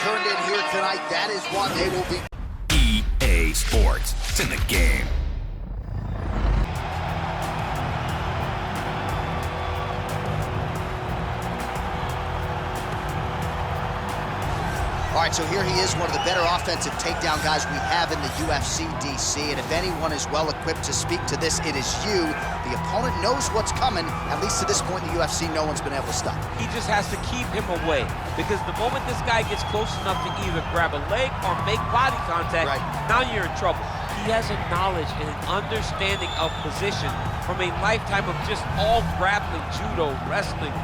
turned in here tonight. That is what they will be. EA Sports. It's in the game. All right, so here he is, one of the better offensive takedown guys we have in the UFC, DC. And if anyone is well equipped to speak to this, it is you. The opponent knows what's coming. At least to this point in the UFC, no one's been able to stop him. He just has to keep him away, because the moment this guy gets close enough to either grab a leg or make body contact, now you're in trouble. He has a knowledge and an understanding of position from a lifetime of just all grappling, judo, wrestling,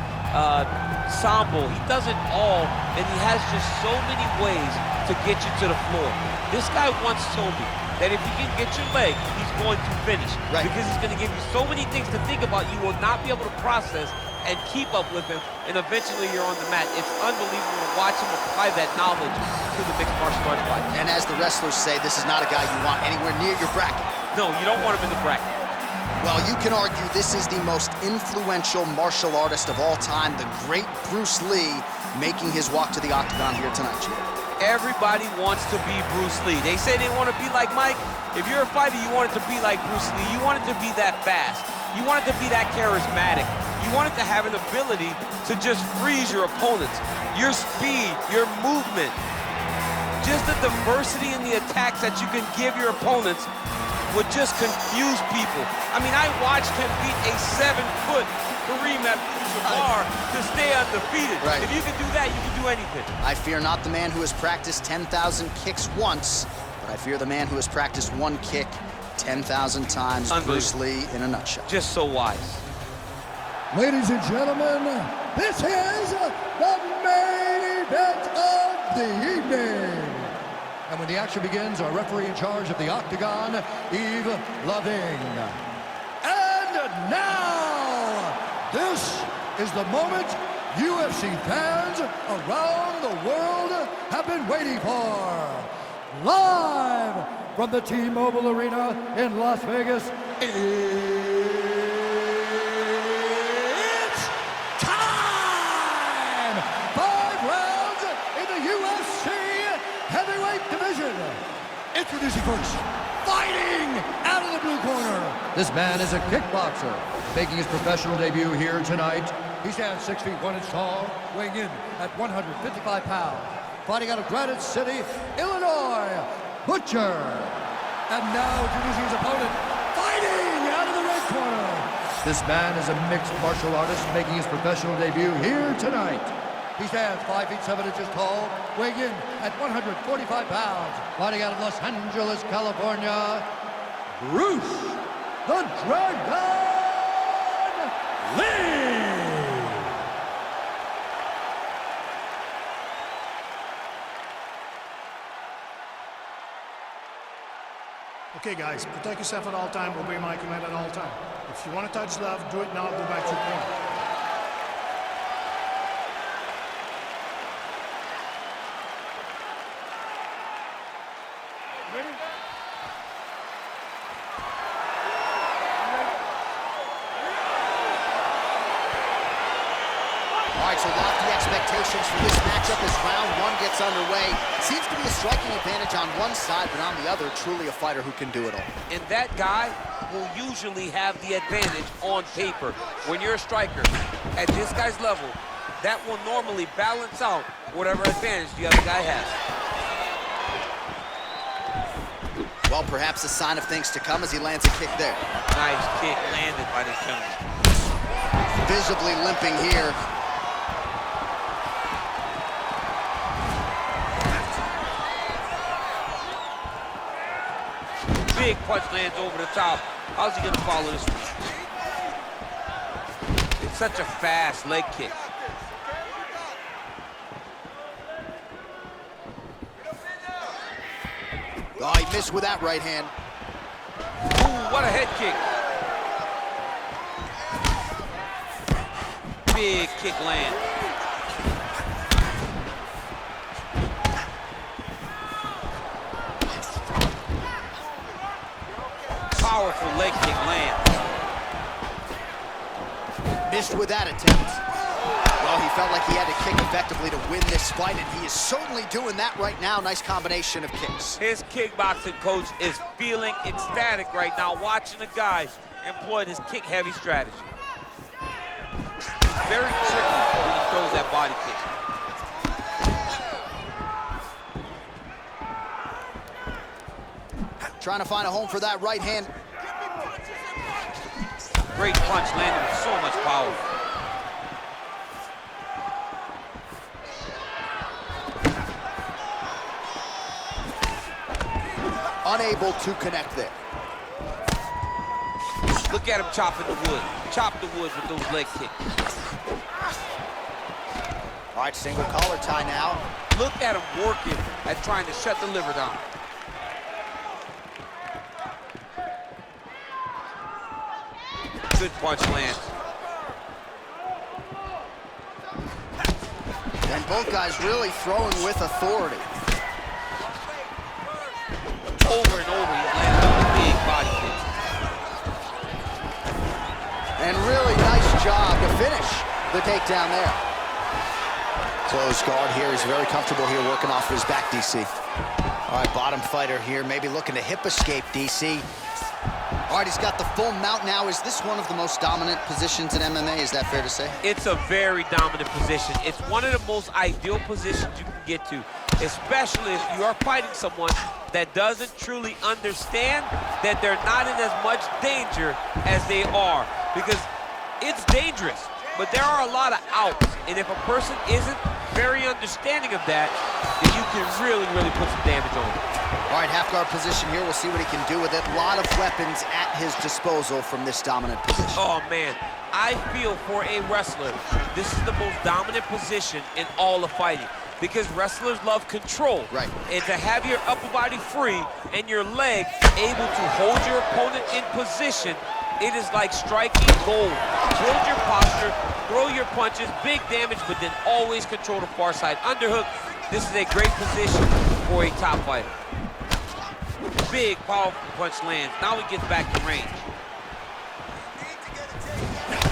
sambo. He does it all, and he has just so many ways to get you to the floor. This guy once told me that if he can get your leg, he's going to finish. Because he's going to give you so many things to think about, you will not be able to process and keep up with him, and eventually you're on the mat. It's unbelievable to watch him apply that knowledge to the mixed martial arts fight. And as the wrestlers say, this is not a guy you want anywhere near your bracket. No, you don't want him in the bracket. Well, you can argue this is the most influential martial artist of all time, the great Bruce Lee, making his walk to the octagon here tonight, Chief. Everybody wants to be Bruce Lee. They say they want to be like Mike. If you're a fighter, you want it to be like Bruce Lee. You want it to be that fast. You want it to be that charismatic. You want it to have an ability to just freeze your opponents. Your speed, your movement, just the diversity in the attacks that you can give your opponents would just confuse people. I mean, I watched him beat a 7-foot Kareem Abdul-Jabbar to stay undefeated. If you can do that, you can do anything. I fear not the man who has practiced 10,000 kicks once, but I fear the man who has practiced one kick 10,000 times. Bruce Lee in a nutshell. Just so wise. Ladies and gentlemen, this is the main event of the evening. And when the action begins, our referee in charge of the octagon, Yves Loving. And now, this is the moment UFC fans around the world have been waiting for. Live from the T-Mobile Arena in Las Vegas, it's time! 5 rounds in the UFC heavyweight division. Introducing first, fighting out of the blue corner. This man is a kickboxer, making his professional debut here tonight. He stands 6 feet 1 inch tall, weighing in at 155 pounds. Fighting out of Granite City, Illinois, Butcher. And now introducing his opponent, fighting out of the red corner. This man is a mixed martial artist, making his professional debut here tonight. He stands 5 feet 7 inches tall, weighing in at 145 pounds. Fighting out of Los Angeles, California, Bruce the Dragon Lee! Okay, guys, protect yourself at all time, obey my command at all time. If you want to touch love, do it now, go back to your corner. Ready? All right, so lofty expectations for this matchup as round 1 gets underway. Seems to be a striking advantage on one side, but on the other, truly a fighter who can do it all. And that guy will usually have the advantage on paper. When you're a striker, at this guy's level, that will normally balance out whatever advantage the other guy has. Well, perhaps a sign of things to come as he lands a kick there. Nice kick landed by this gentleman. Visibly limping here. Big punch lands over the top. How's he gonna follow this one? It's such a fast leg kick. Oh, he missed with that right hand. Ooh, what a head kick. Big kick land. Powerful leg kick land. Missed with that attempt. Well, he felt like he had to kick effectively to win this fight, and he is certainly doing that right now. Nice combination of kicks. His kickboxing coach is feeling ecstatic right now, watching the guy employ this kick-heavy strategy. It's very tricky when he throws that body kick. Trying to find a home for that right hand. Great punch landed with so much power. Unable to connect there. Look at him chopping the wood. Chop the wood with those leg kicks. All right, single collar tie now. Look at him working at trying to shut the liver down. Good punch lands. And both guys really throwing with authority. Over and over, he's landing on the big body kick. And really nice job to finish the takedown there. Close guard here. He's very comfortable here working off of his back, DC. All right, bottom fighter here, maybe looking to hip escape, DC. All right, he's got the full mount now. Is this one of the most dominant positions in MMA? Is that fair to say? It's a very dominant position. It's one of the most ideal positions you can get to, especially if you are fighting someone that doesn't truly understand that they're not in as much danger as they are. Because it's dangerous, but there are a lot of outs. And if a person isn't very understanding of that, then you can really, really put some damage on them. All right, half guard position here. We'll see what he can do with it. A lot of weapons at his disposal from this dominant position. Oh, man. I feel for a wrestler, this is the most dominant position in all of fighting. Because wrestlers love control. Right. And to have your upper body free and your leg able to hold your opponent in position, it is like striking gold. Build your posture, throw your punches, big damage, but then always control the far side underhook. This is a great position for a top fighter. Big, powerful punch lands. Now he gets back to range.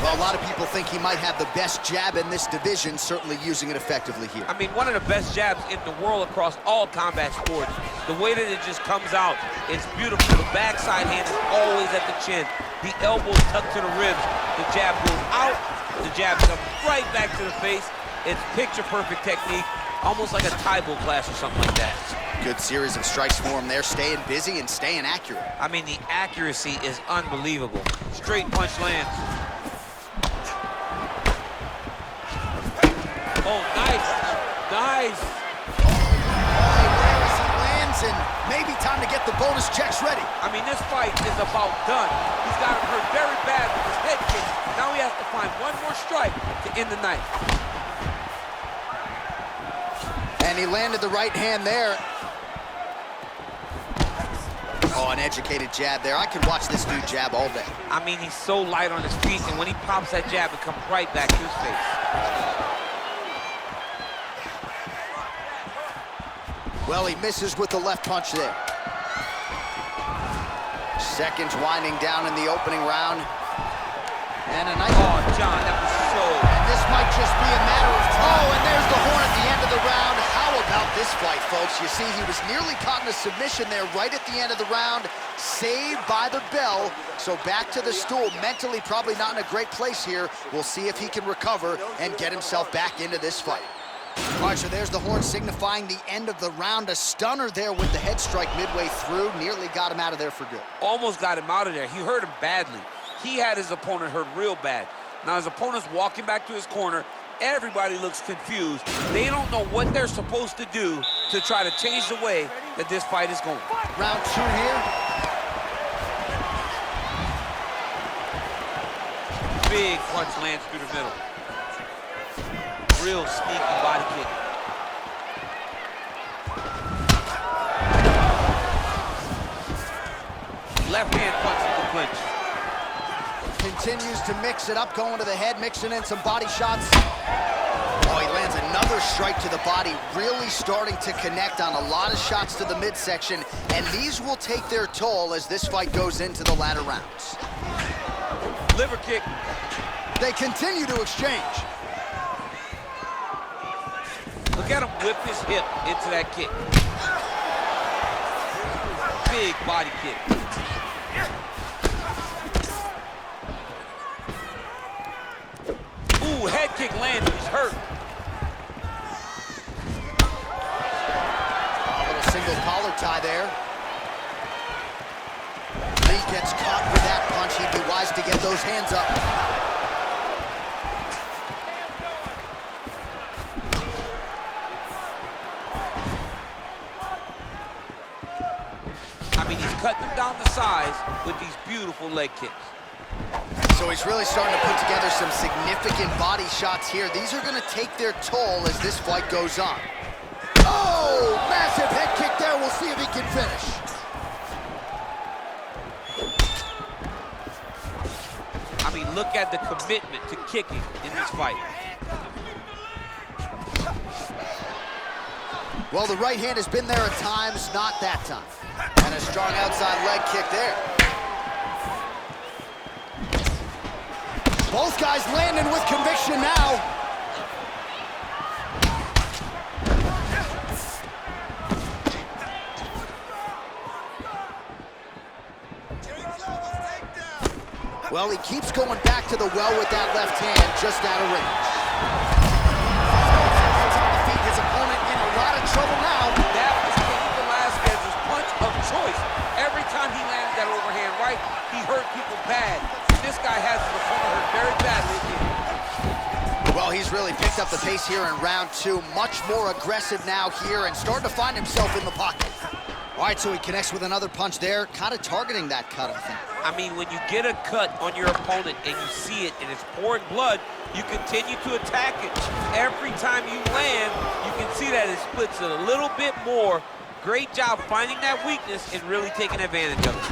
Well, a lot of people think he might have the best jab in this division, certainly using it effectively here. I mean, one of the best jabs in the world across all combat sports. The way that it just comes out, it's beautiful. The backside hand is always at the chin. The elbows tucked to the ribs. The jab goes out. The jab comes right back to the face. It's picture-perfect technique, almost like a Taibo class or something like that. Good series of strikes for him there, staying busy and staying accurate. I mean, the accuracy is unbelievable. Straight punch lands. Oh, nice. Nice. He lands, and maybe time to get the bonus checks ready. I mean, this fight is about done. He's got him hurt very bad with his head kick. Now he has to find one more strike to end the night. And he landed the right hand there. Oh, an educated jab there. I can watch this dude jab all day. I mean, he's so light on his feet, and when he pops that jab, it comes right back to his face. Well, he misses with the left punch there. Seconds winding down in the opening round. And a nice... Oh, John, that was so... And this might just be a matter of time. Oh, and there's the horn at the end of the round. How about this fight, folks? You see, he was nearly caught in a submission there right at the end of the round. Saved by the bell. So back to the stool. Mentally probably not in a great place here. We'll see if he can recover and get himself back into this fight. All right, so there's the horn signifying the end of the round. A stunner there with the head strike midway through. Nearly got him out of there for good. Almost got him out of there. He hurt him badly. He had his opponent hurt real bad. Now his opponent's walking back to his corner. Everybody looks confused. They don't know what they're supposed to do to try to change the way that this fight is going. Round two here. Big punch lands through the middle. Real sneaky body kick. Left hand punch in the clinch. Continues to mix it up, going to the head, mixing in some body shots. Oh, he lands another strike to the body, really starting to connect on a lot of shots to the midsection, and these will take their toll as this fight goes into the latter rounds. Liver kick. They continue to exchange. Look at him whip his hip into that kick. Big body kick. Ooh, head kick landed. He's hurt. A little single collar tie there. Lee gets caught with that punch. He'd be wise to get those hands up. I mean, he's cutting them down the sides with these beautiful leg kicks. So he's really starting to put together some significant body shots here. These are going to take their toll as this fight goes on. Oh, massive head kick there. We'll see if he can finish. I mean, look at the commitment to kicking in this fight. Well, the right hand has been there at times, not that time. And a strong outside leg kick there. Both guys landing with conviction now. Well, he keeps going back to the well with that left hand, just out of range. On the feet, his opponent in a lot of trouble now. That was Cain Velasquez's punch of choice. Every time he landed that overhand right, he hurt people bad. This guy has his opponent hurt very badly again. Well, he's really picked up the pace here in round two. Much more aggressive now here and starting to find himself in the pocket. All right, so he connects with another punch there, kind of targeting that cut, I think. I mean, when you get a cut on your opponent and you see it and it's pouring blood, you continue to attack it. Every time you land, you can see that it splits it a little bit more. Great job finding that weakness and really taking advantage of it.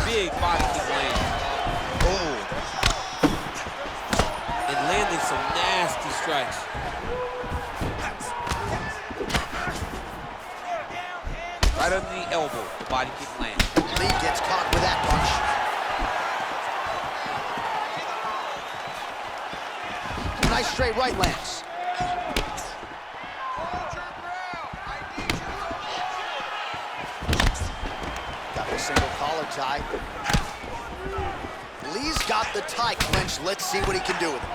Big body kick land. Oh. And landing some nasty strikes. Right under the elbow, the body kick lands. Lee gets caught with that punch. Nice straight right lands. Got the single collar tie. Lee's got the tie clenched. Let's see what he can do with it.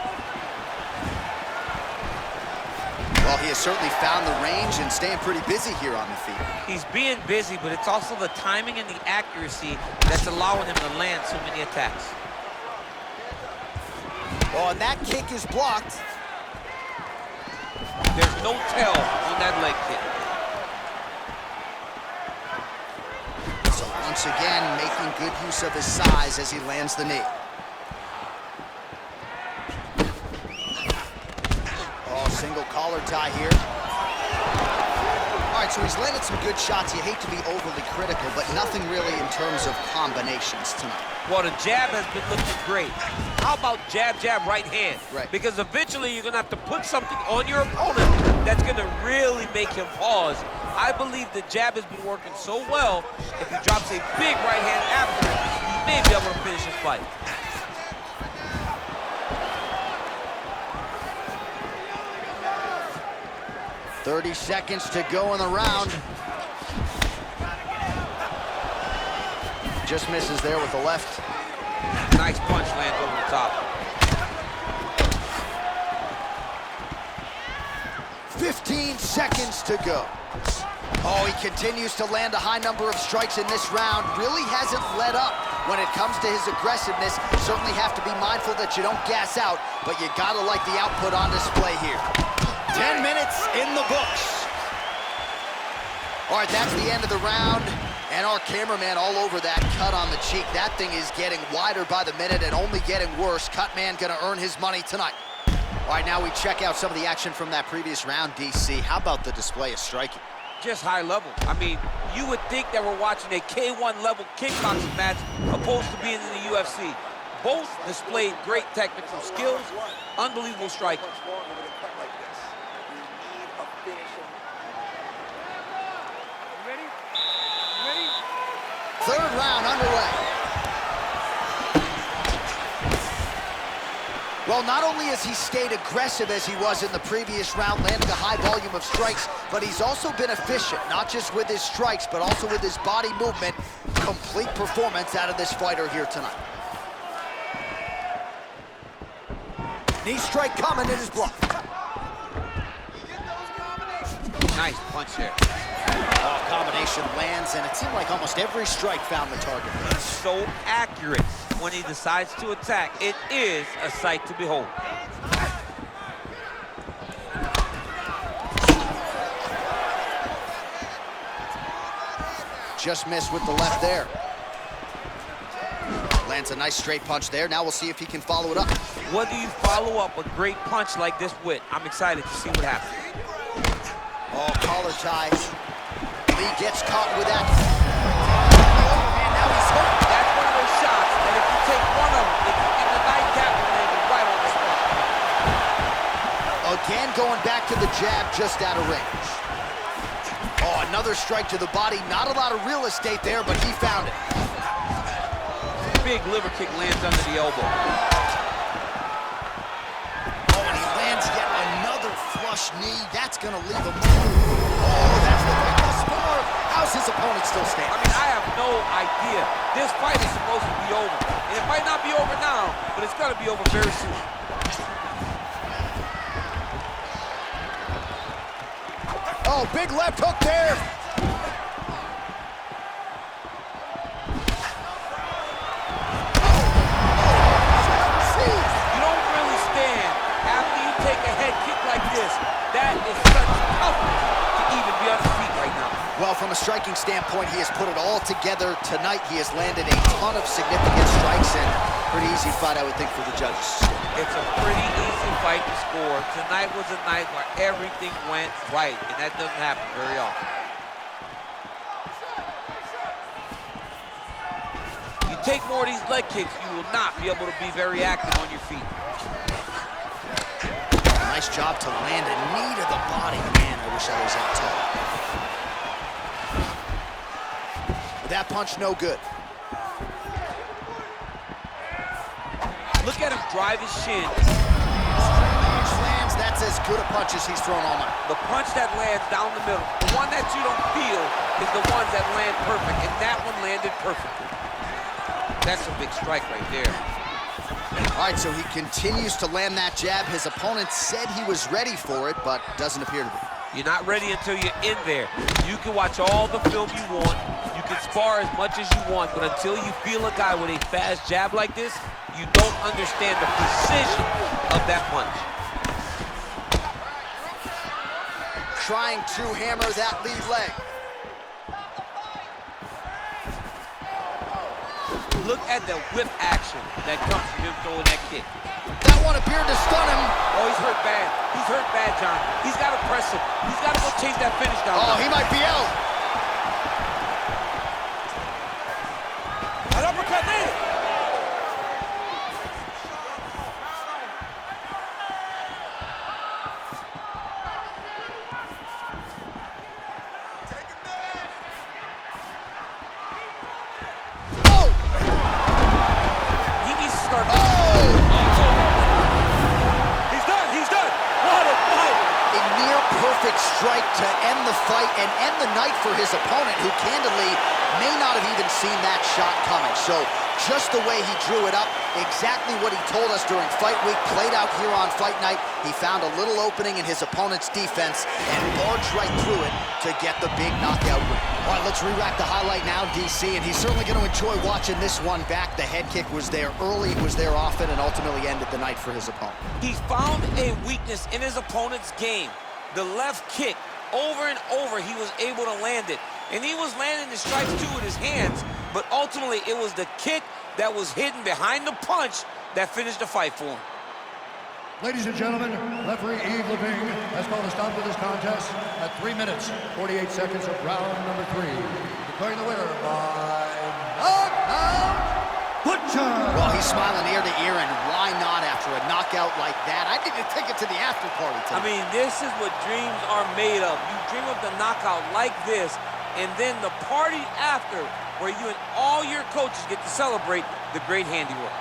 Well, he has certainly found the range and staying pretty busy here on the feet. He's being busy, but it's also the timing and the accuracy that's allowing him to land so many attacks. Oh, and that kick is blocked. There's no tell on that leg kick. So once again, making good use of his size as he lands the knee. Oh, single collar tie here. All right, so he's landed some good shots. You hate to be overly critical, but nothing really in terms of combinations tonight. Well, the jab has been looking great. How about jab, jab, right hand? Right. Because eventually you're going to have to put something on your opponent that's going to really make him pause. I believe the jab has been working so well, if he drops a big right hand after it, he may be able to finish his fight. .30 seconds to go in the round. Just misses there with the left. Nice punch lands over the top. 15 seconds to go. Oh, he continues to land a high number of strikes in this round. Really hasn't let up when it comes to his aggressiveness. Certainly have to be mindful that you don't gas out, but you gotta like the output on display here. 10 minutes in the books. All right, that's the end of the round. And our cameraman all over that cut on the cheek. That thing is getting wider by the minute and only getting worse. Cut man gonna earn his money tonight. All right, now we check out some of the action from that previous round, DC. How about the display of striking? Just high level. I mean, you would think that we're watching a K1 level kickboxing match opposed to being in the UFC. Both displayed great technical skills, unbelievable striking. Third round underway. Well, not only has he stayed aggressive as he was in the previous round, landing a high volume of strikes, but he's also been efficient, not just with his strikes, but also with his body movement. Complete performance out of this fighter here tonight. Knee strike coming, it is blocked. Nice punch there. Oh, combination lands, and it seemed like almost every strike found the target. He's so accurate when he decides to attack. It is a sight to behold. Just missed with the left there. Lands a nice straight punch there. Now we'll see if he can follow it up. What do you follow up a great punch like this with? I'm excited to see what happens. Oh, collar ties. Lee gets caught with that. And now he's hurt. That's one of those shots that if you take one of them, in the nightcap will land you right on the spot. Again, going back to the jab just out of range. Oh, another strike to the body. Not a lot of real estate there, but he found it. Big liver kick lands under the elbow. Oh, and he lands yet another flush knee. That's going to leave him. Oh, that's the big score. How's his opponent still standing? I mean, I have no idea. This fight is supposed to be over. And it might not be over now, but it's going to be over very soon. Oh, big left hook there. You don't really stand after you take a head kick like this. That is such toughness to even be on his feet right now. Well, from a striking standpoint, he has put it all together tonight. He has landed a ton of significant strikes, and pretty easy fight, I would think, for the judges. It's a pretty easy fight to score. Tonight was a night where everything went right, and that doesn't happen very often. You take more of these leg kicks, you will not be able to be very active on your feet. Nice job to land a knee to the body. Man, I wish I was that tall. But that punch, no good. Look at him drive his shin. Punch lands, that's as good a punch as he's thrown all night. The punch that lands down the middle, the one that you don't feel is the ones that land perfect, and that one landed perfectly. That's a big strike right there. All right, so he continues to land that jab. His opponent said he was ready for it, but doesn't appear to be. You're not ready until you're in there. You can watch all the film you want. You can spar as much as you want, but until you feel a guy with a fast jab like this, you don't understand the precision of that punch. Trying to hammer that lead leg. Look at the whip action that comes from him throwing that kick. That one appeared to stun him. Oh, he's hurt bad. He's hurt bad, John. He's got to press him. He's got to go chase that finish down. Oh, he might be out. An uppercut landed. Strike to end the fight and end the night for his opponent, who candidly may not have even seen that shot coming. So just the way he drew it up, exactly what he told us during fight week, played out here on fight night. He found a little opening in his opponent's defense and barged right through it to get the big knockout win. All right, let's re-rack the highlight now, DC, and he's certainly going to enjoy watching this one back. The head kick was there early, was there often, and ultimately ended the night for his opponent. He found a weakness in his opponent's game. The left kick, over and over, he was able to land it. And he was landing the strikes too with his hands, but ultimately it was the kick that was hidden behind the punch that finished the fight for him. Ladies and gentlemen, referee Yves Levine has called a stop to this contest at 3 minutes, 48 seconds of round number 3. Declaring the winner by knockout. Well, he's smiling ear to ear, and why not after a knockout like that? I didn't take it to the after party tonight. I mean, this is what dreams are made of. You dream of the knockout like this, and then the party after, where you and all your coaches get to celebrate the great handiwork.